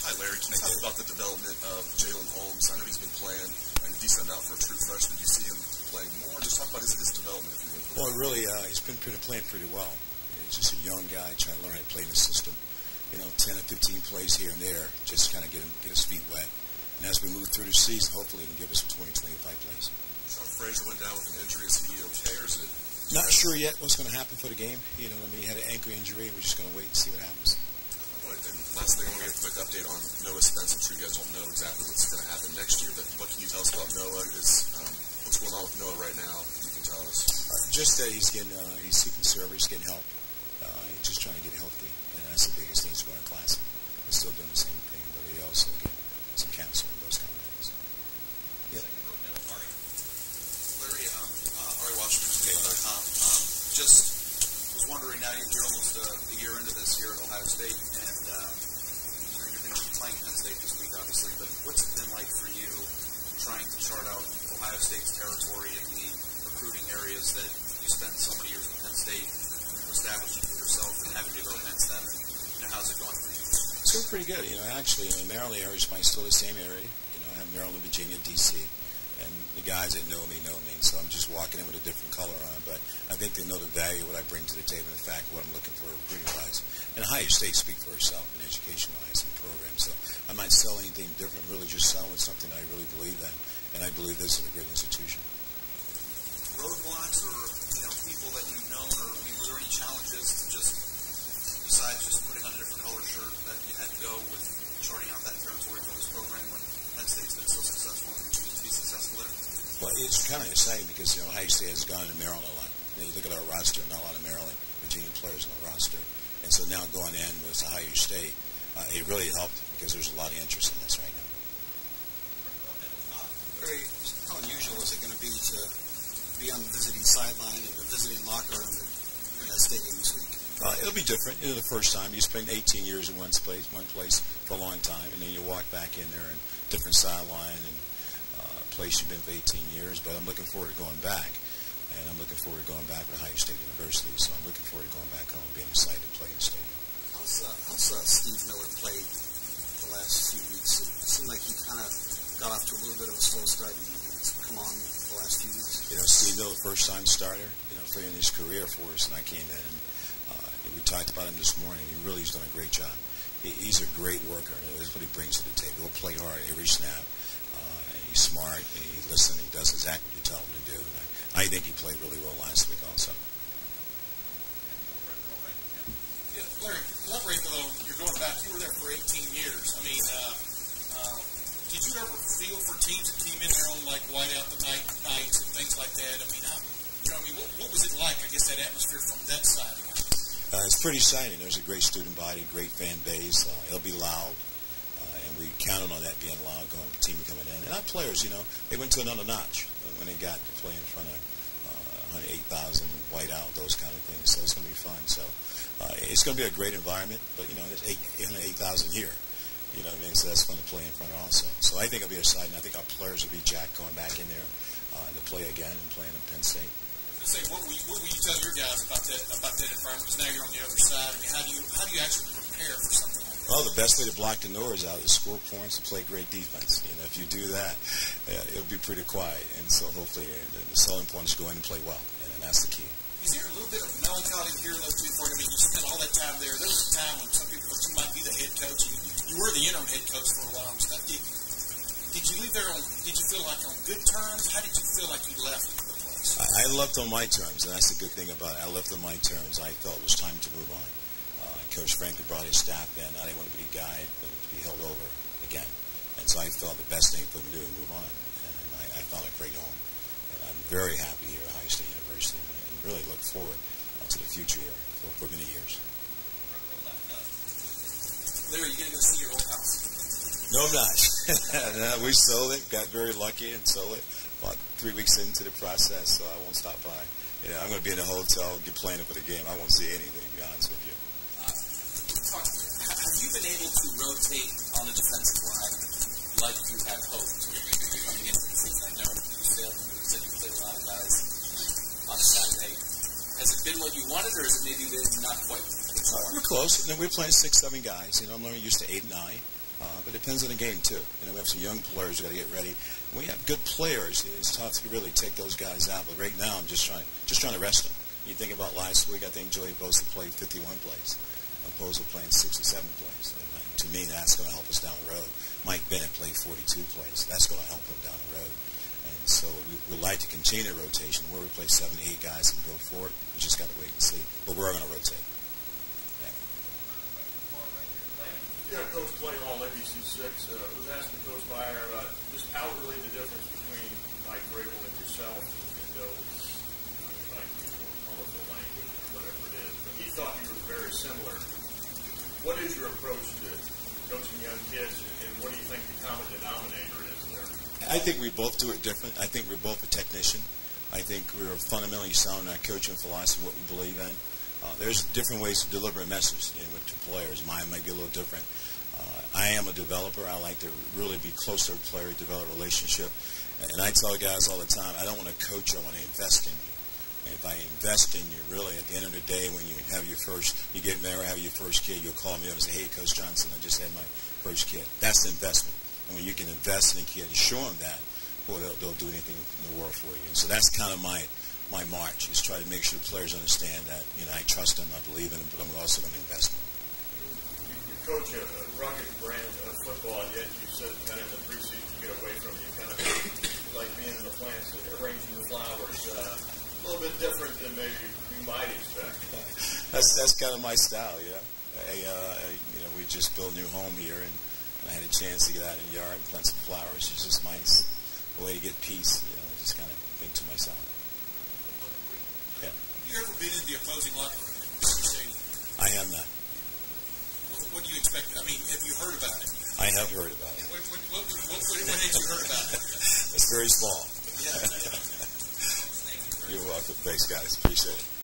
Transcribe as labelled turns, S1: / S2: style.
S1: Hi, Larry. Can you talk about the development of Jalen Holmes? I know he's been playing a decent amount for a true freshman. Do you see him playing more? Just talk about his development. If you would.
S2: Well, really, he's been playing pretty well. He's just a young guy trying to learn how to play in the system. 10 or 15 plays here and there, just kind of get his feet wet. And as we move through the season, hopefully he can give us 20, 25 plays.
S1: Sean Frazier went down with an injury. Is he okay, or is it?
S2: Not sure yet what's going to happen for the game. He had an ankle injury. We're just going to wait and see what happens.
S1: And last thing, I want to get a quick update on Noah Spence. I'm sure you guys don't know exactly what's going to happen next year, but what can you tell us about Noah? What's going on with Noah right now? You can tell us.
S2: Just that he's seeking service, getting help. He's just trying to get healthy, and that's the biggest thing. He's going to class. He's still doing the same thing, but he also get some counsel and those kind of things.
S3: Yep. Larry, Ari Washington, just was wondering, now you're almost a year into this here at Ohio State, and you're going to be playing Penn State this week, obviously, but what's it been like for you trying to chart out Ohio State's territory in the recruiting areas that you spent so many years at Penn State establishing for yourself and having to go against them? And how's it going for you?
S2: It's going pretty good. Actually, Maryland area is still the same area. I have Maryland, Virginia, D.C., and the guys that know me, so I'm just walking in with a different color on. But I think they know the value of what I bring to the table, in fact, what I'm looking for recruiting-wise. And Ohio State speak for itself in education-wise and program. So I'm not selling anything different, really just selling something I really believe in. And I believe this is a great institution.
S3: Roadblocks or people that you've known, or were there any challenges to besides just putting on a different color shirt that you had to go with charting out that territory for this program when Penn State's been so successful and continues to be successful there?
S2: Well, it's kind of exciting because Ohio State has gone to Maryland a lot. You look at our roster, not a lot of Maryland, Virginia players on the roster. And so now going in with Ohio State, it really helped because there's a lot of interest in this right now.
S4: How unusual is it going to be to be on the visiting sideline and the visiting locker room in that stadium this week?
S2: It'll be different. It'll be the first time. You spend 18 years in one place for a long time, and then you walk back in there and different sideline and place you've been for 18 years. But I'm looking forward to going back, and I'm looking forward to going back to Ohio State University. So I'm looking forward to going back home, being excited to play in the stadium.
S4: How's Steve Miller played the last few weeks? It seemed like he kind of got off to a little bit of a slow start and come on the last few weeks.
S2: Steve Miller, first-time starter, for in his career for us, and I came in and we talked about him this morning. He really has done a great job. He's a great worker. That's what he brings to the table. He'll play hard every snap. He's smart. He listens. He does exactly what you tell him to do. And I think he played really well last week also.
S5: Yeah, Larry, elaborate though. You're going back. You were there for 18 years. Did you ever feel for teams that came in there on like whiteout the nights and things like that? What was it like? I guess that atmosphere from that side.
S2: It's pretty exciting. There's a great student body, great fan base. It'll be loud, and we counted on that being loud going with the team coming in. And our players, they went to another notch when they got to play in front of 108,000 whiteout, those kind of things. So it's going to be fun. So it's going to be a great environment, but there's 8,000 here. So that's fun to play in front of also. So I think it'll be exciting. I think our players will be jacked going back in there to play again and playing in Penn State.
S5: What will you tell your guys about that environment? Because now you're on the other side. How do you actually prepare for something like that?
S2: Well, the best way to block the noise out is score points and play great defense. If you do that, it'll be pretty quiet. And so hopefully the selling point is go in and play well, and that's the key.
S5: Is there a little bit of melancholy here, though, too, for you? You spent all that time there. There was a time when some people thought you might be the head coach. You were the interim head coach for a while and stuff. Did you leave there did you feel like on good terms? How did you feel like you left the place?
S2: I left on my terms, and that's the good thing about it. I left on my terms. I felt it was time to move on. Coach Franklin brought his staff in. I didn't want to be the guy to be held over again. And so I felt the best thing for him to do was move on. And I found a great home. And I'm very happy here at Ohio State University and really look forward to the future here for many years.
S3: Larry, are you going to go see your old house?
S2: No, I'm not. No, we sold it, got very lucky and sold it about 3 weeks into the process, so I won't stop by. I'm going to be in a hotel, get planning for the game. I won't see anything, to be honest with you.
S3: Have you been able to rotate on the defensive line like you had hoped coming into the season? I know you said you played a lot of guys on Saturday. Has it been what you wanted, or has it maybe been not quite?
S2: We're close. We're playing 6, 7 guys. I'm learning used to 8, 9. But it depends on the game, too. You know, we have some young players who got to get ready. When we have good players, it's tough to really take those guys out. But right now, I'm just trying to rest them. You think about last week, I think Joey Bosa played 51 plays, opposed to playing 6 or 7 plays. And to me, that's going to help us down the road. Mike Bennett played 42 plays. That's going to help him down the road. And so we like to continue the rotation where we play 7 to 8 guys and go forward. We just got to wait and see. But we're going to rotate.
S6: Yeah, Coach Clay Hall, ABC6, was asking Coach Meyer about just how really the difference between Mike Vrabel and yourself, and those, like, colorful language or whatever it is. But he thought you were very similar. What is your approach to coaching young kids, and what do you think the common denominator is there?
S2: I think we both do it different. I think we're both a technician. I think we're fundamentally sound in our coaching philosophy, what we believe in. There's different ways to deliver a message to players. Mine might be a little different. I am a developer. I like to really be close to a player, develop a relationship. And I tell guys all the time, I don't want to coach you, I want to invest in you. And if I invest in you, really, at the end of the day, when you have you get married, have your first kid, you'll call me up and say, hey, Coach Johnson, I just had my first kid. That's the investment. And when you can invest in a kid and show them that, boy, they'll do anything in the world for you. And so that's kind of my march, is try to make sure the players understand that, I trust them, I believe in them, but I'm also going to invest in them.
S6: You coach a rugged brand of football, and yet you said kind of in the preseason you get away from you kind of like being in the plants and arranging the flowers. A little bit different than maybe you might expect.
S2: That's kind of my style, we just built a new home here, and I had a chance to get out in the yard and plant some flowers. It's just nice, a way to get peace, just kind of think to myself. Yeah.
S5: Have you ever been in the opposing locker room in Penn State?
S2: I am not.
S5: What do you expect? I mean, have you heard about it?
S2: I have heard about it.
S5: What had you heard about it?
S2: It's very small.
S5: Yeah.
S2: You're welcome. Thanks, guys. Appreciate it.